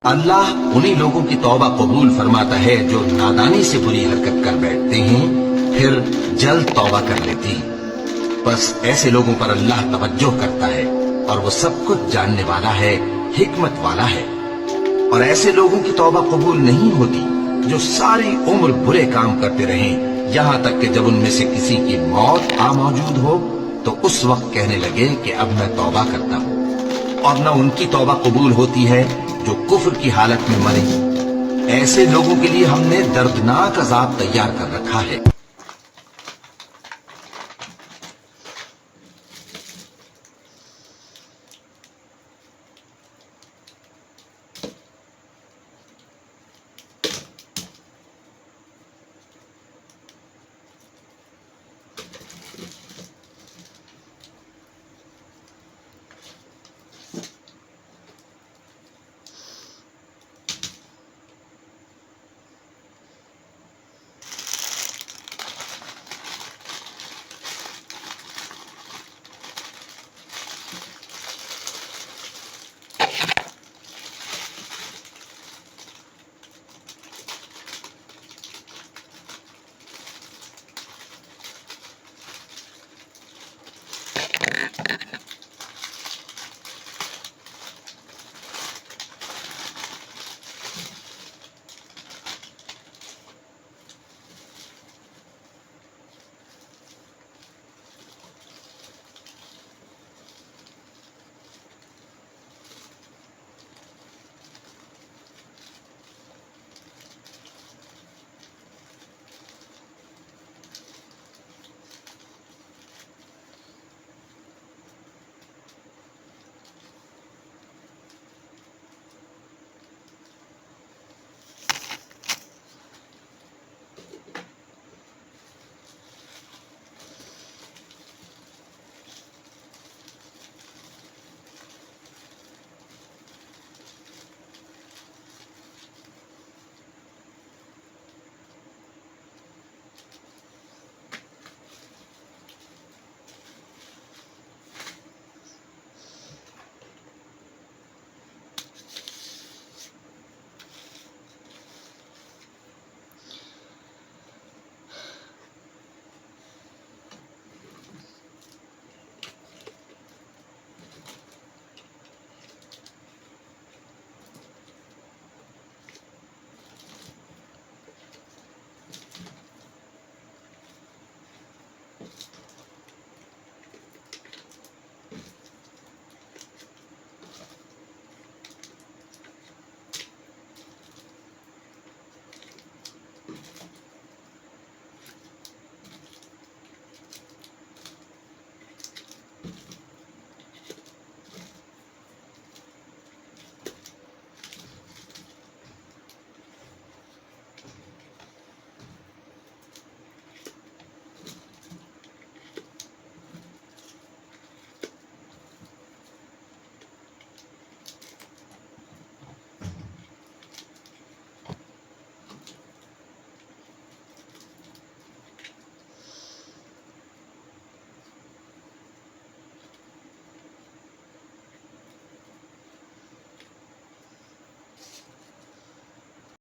अल्लाह उन्हीं लोगों की तौबा कबूल फरमाता है जो नादानी से बुरी हरकत कर बैठते हैं, फिर जल्द तौबा कर लेते हैं। बस ऐसे लोगों पर अल्लाह तवज्जो करता है और वो सब कुछ जानने वाला है, हिकमत वाला है। और ऐसे लोगों की तौबा कबूल नहीं होती जो सारी उम्र बुरे काम करते रहें, यहाँ तक कि जब उनमें से किसी की मौत आ मौजूद हो तो उस वक्त कहने लगे कि अब मैं तौबा करता हूँ। और न उनकी तौबा कबूल होती है जो कुफ्र की हालत में मरे। ऐसे लोगों के लिए हमने दर्दनाक अजाब तैयार कर रखा है।